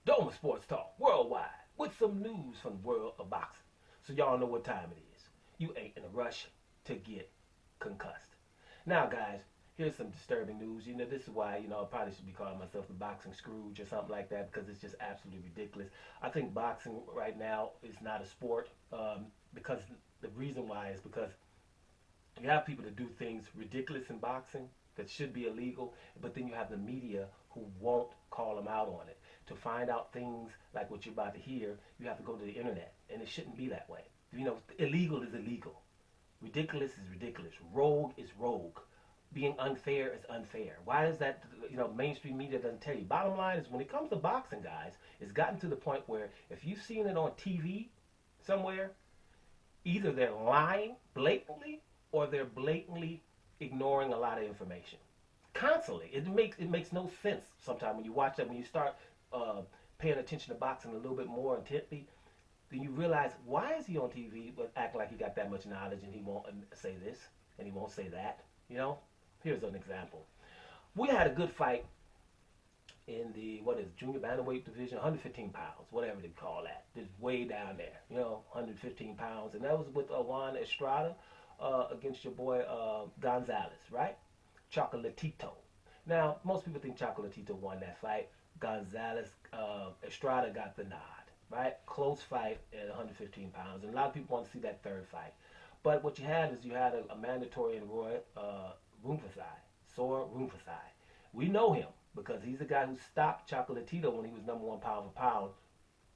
Doma Sports Talk worldwide with some news from the world of boxing. So y'all know what time it is. You ain't in a rush to get concussed. Now, guys, here's some disturbing news. This is why, I probably should be calling myself the boxing Scrooge or something like that because it's just absolutely ridiculous. I think boxing right now is not a sport because the reason why is because you have people that do things ridiculous in boxing that should be illegal, but then you have the media who won't call them out on it. To find out things like what you're about to hear, you have to go to the internet, and it shouldn't be that way. Illegal is illegal. Ridiculous is ridiculous. Rogue is rogue. Being unfair is unfair. Why is that? Mainstream media doesn't tell you. Bottom line is when it comes to boxing, guys, it's gotten to the point where if you've seen it on TV somewhere, either they're lying blatantly or they're blatantly ignoring a lot of information. Constantly. It makes no sense sometimes when you watch that, when you start paying attention to boxing a little bit more intently, then you realize, why is he on TV but acting like he got that much knowledge and he won't say this and he won't say that? Here's an example. We had a good fight in the, junior bantamweight division, 115 pounds, whatever they call that. It's way down there, 115 pounds. And that was with Juan Estrada against your boy Gonzalez, right? Chocolatito. Now, most people think Chocolatito won that fight. Gonzalez, Estrada got the nod, right? Close fight at 115 pounds. And a lot of people want to see that third fight. But what you had is a mandatory in Roy Soar Rumfasai. We know him because he's the guy who stopped Chocolatito when he was number one pound for pound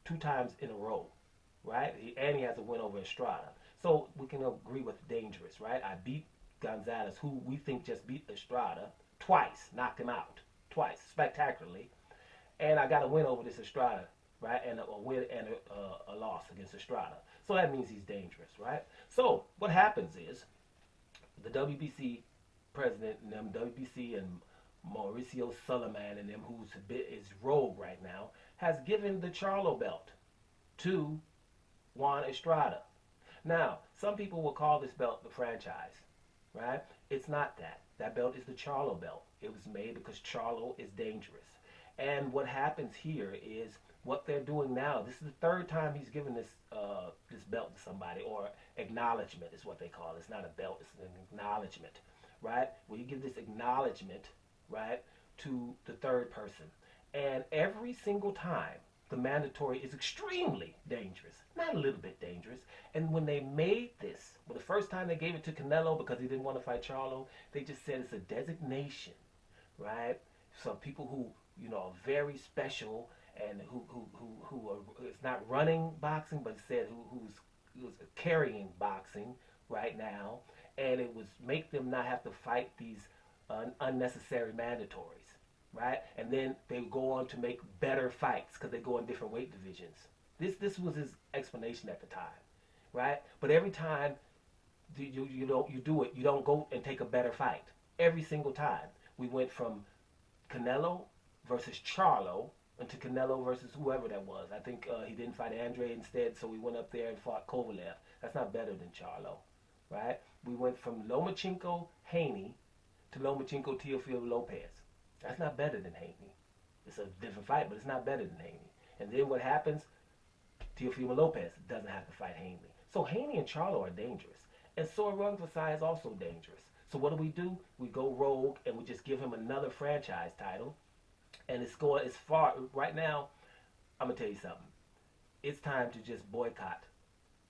2 times in a row, right? And he has a win over Estrada. So we can agree with dangerous, right? I beat Gonzalez, who we think just beat Estrada twice, knocked him out twice, spectacularly. And I got a win over this Estrada, right? And a win and a loss against Estrada. So that means he's dangerous, right? So what happens is the WBC president and them, WBC and Mauricio Suleiman and them, is rogue right now, has given the Charlo Belt to Juan Estrada. Now, some people will call this belt the franchise, right? It's not that. That belt is the Charlo Belt. It was made because Charlo is dangerous. And what happens here is what they're doing now. This is the 3rd time he's given this belt to somebody, or acknowledgement is what they call it. It's not a belt, it's an acknowledgement, right? Where you give this acknowledgement, right, to the 3rd person. And every single time, the mandatory is extremely dangerous, not a little bit dangerous. And when they made this, the first time they gave it to Canelo because he didn't want to fight Charlo, they just said it's a designation, right? Some people who are very special and who are, it's not running boxing, but said who's carrying boxing right now, and it was make them not have to fight these unnecessary mandatories, right? And then they would go on to make better fights because they go in different weight divisions. This was his explanation at the time, right? But every time you do it, you don't go and take a better fight. Every single time we went from Canelo versus Charlo into Canelo versus whoever that was. I think he didn't fight Andre instead, so we went up there and fought Kovalev. That's not better than Charlo, right? We went from Lomachenko Haney to Lomachenko Teofimo Lopez. That's not better than Haney. It's a different fight, but it's not better than Haney. And then what happens? Teofimo Lopez doesn't have to fight Haney. So Haney and Charlo are dangerous. And Soar Rungvisai is also dangerous. So what do? We go rogue and we just give him another franchise title. And it's going as far, right now, I'm going to tell you something. It's time to just boycott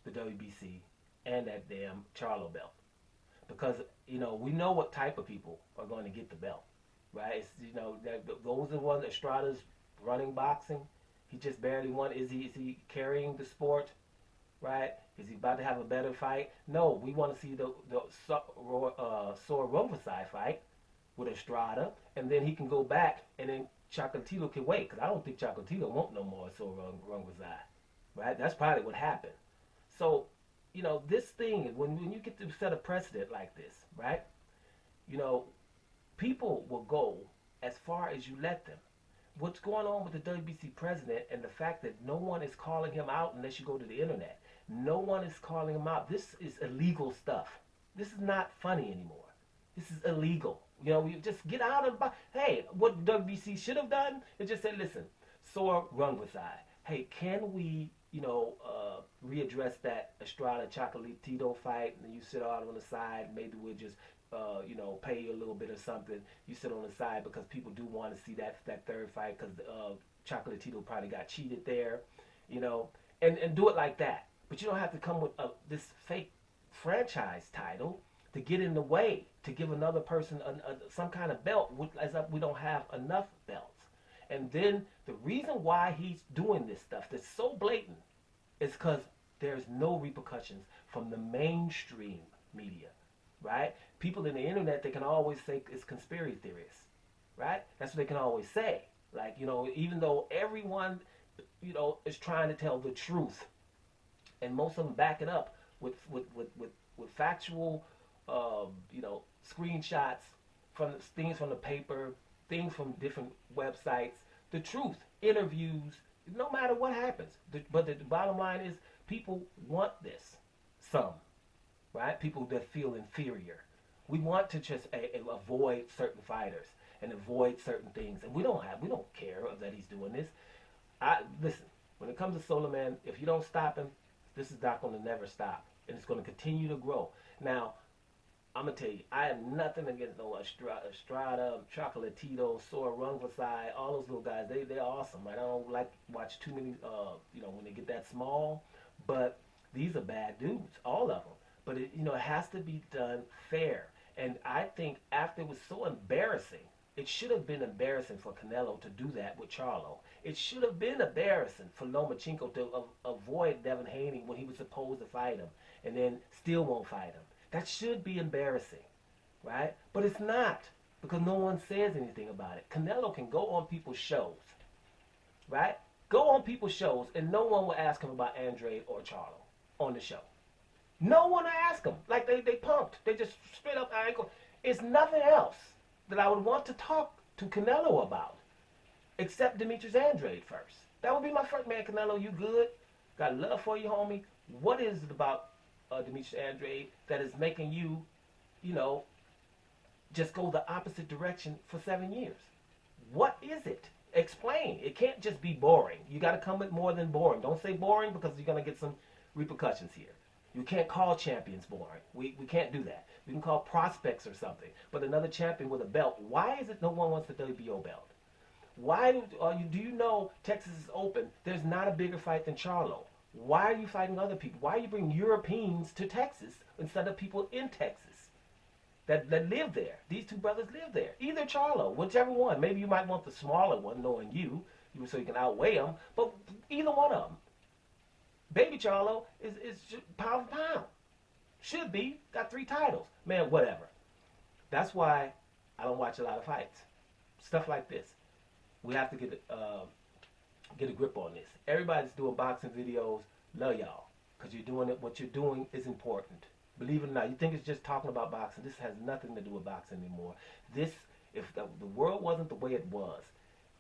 the WBC and that damn Charlo belt. Because, we know what type of people are going to get the belt, right? It's, those are the ones, Estrada's running boxing. He just barely won. Is he carrying the sport, right? Is he about to have a better fight? No, we want to see the Soar Rungvisai fight with Estrada, and then he can go back, and then Chocolatito can wait, because I don't think Chocolatito won't no more Soar Rungvisai, right? That's probably what happened. So, this thing, when you get to set a precedent like this, right, people will go as far as you let them. What's going on with the WBC president and the fact that no one is calling him out unless you go to the internet. No one is calling him out. This is illegal stuff. This is not funny anymore. This is illegal. You just get out of. Hey, what WBC should have done is just say, listen, Sore Rungvisai. Hey, can we, readdress that Estrada Chocolatito fight? And you sit out on the side. Maybe we'll just, pay you a little bit or something. You sit on the side because people do want to see that third fight because Chocolatito probably got cheated there, you know, and do it like that. But you don't have to come with this fake franchise title to get in the way to give another person some kind of belt, as if we don't have enough belts. And then the reason why he's doing this stuff that's so blatant is because there's no repercussions from the mainstream media, right? People in the internet, they can always say it's conspiracy theorists, right? That's what they can always say. Like, even though everyone, is trying to tell the truth, and most of them back it up with factual, screenshots from things from the paper, things from different websites, the truth, interviews, no matter what happens. But the bottom line is people want this. Some, right? People that feel inferior. We want to just avoid certain fighters and avoid certain things. And we don't care that he's doing this. Listen, when it comes to Solo Man, if you don't stop him, this is not going to never stop. And it's going to continue to grow. Now, I'm going to tell you, I have nothing against no Estrada, Chocolatito, Sore Rungvisai, all those little guys. They're awesome. I don't like watch too many, when they get that small. But these are bad dudes, all of them. But, it has to be done fair. And I think after it was so embarrassing, it should have been embarrassing for Canelo to do that with Charlo. It should have been embarrassing for Lomachenko to avoid Devin Haney when he was supposed to fight him and then still won't fight him. That should be embarrassing, right? But it's not, because no one says anything about it. Canelo can go on people's shows, right? Go on people's shows and no one will ask him about Andrade or Charlo on the show. No one will ask him. Like they punked. They just straight up ankle. It's nothing else that I would want to talk to Canelo about except Demetrius Andrade first. That would be my first. Man, Canelo, you good? Got love for you, homie. What is it about Demetrius Andrade that is making you, just go the opposite direction for 7 years? What is it? Explain. It can't just be boring. You got to come with more than boring. Don't say boring because you're going to get some repercussions here. You can't call champions boring. We can't do that. We can call prospects or something. But another champion with a belt, why is it no one wants the WBO belt? Why do you know Texas is open? There's not a bigger fight than Charlo. Why are you fighting other people? Why are you bringing Europeans to Texas instead of people in Texas that live there? These two brothers live there. Either Charlo, whichever one. Maybe you might want the smaller one, knowing you so you can outweigh them. But either one of them. Baby Charlo is pound for pound. Should be. Got 3 titles. Man, whatever. That's why I don't watch a lot of fights. Stuff like this. We have to get a grip on this. Everybody's doing boxing videos. Love y'all. Because you're doing it. What you're doing is important. Believe it or not. You think it's just talking about boxing. This has nothing to do with boxing anymore. If the world wasn't the way it was,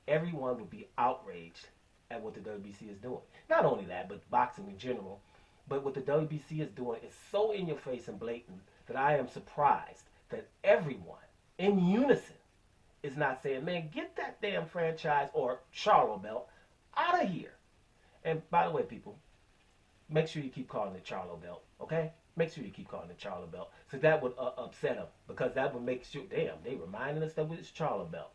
everyone would be outraged at what the WBC is doing. Not only that, but boxing in general. But what the WBC is doing is so in your face and blatant that I am surprised that everyone in unison is not saying, man, get that damn franchise or Charlo Belt out of here. And by the way, people, make sure you keep calling it Charlo Belt, okay? Make sure you keep calling it Charlo Belt. So that would upset them, because that would make sure, damn, they reminding us that it's Charlo Belt.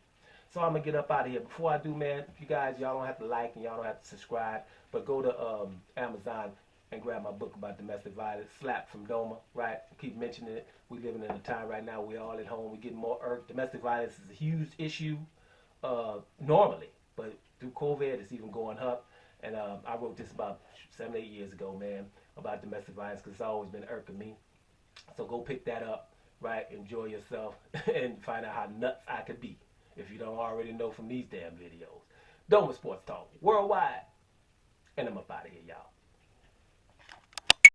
So I'm going to get up out of here. Before I do, man, you guys, y'all don't have to like and y'all don't have to subscribe, but go to Amazon and grab my book about domestic violence, Slap from Doma, right? Keep mentioning it. We're living in a time right now, we're all at home, we're getting more irked. Domestic violence is a huge issue normally, but through COVID, it's even going up. And I wrote this about 7, 8 years ago, man, about domestic violence, because it's always been irking me. So go pick that up, right? Enjoy yourself and find out how nuts I could be, if you don't already know from these damn videos. Doma Sports Talk Worldwide. And I'm up out of here, y'all.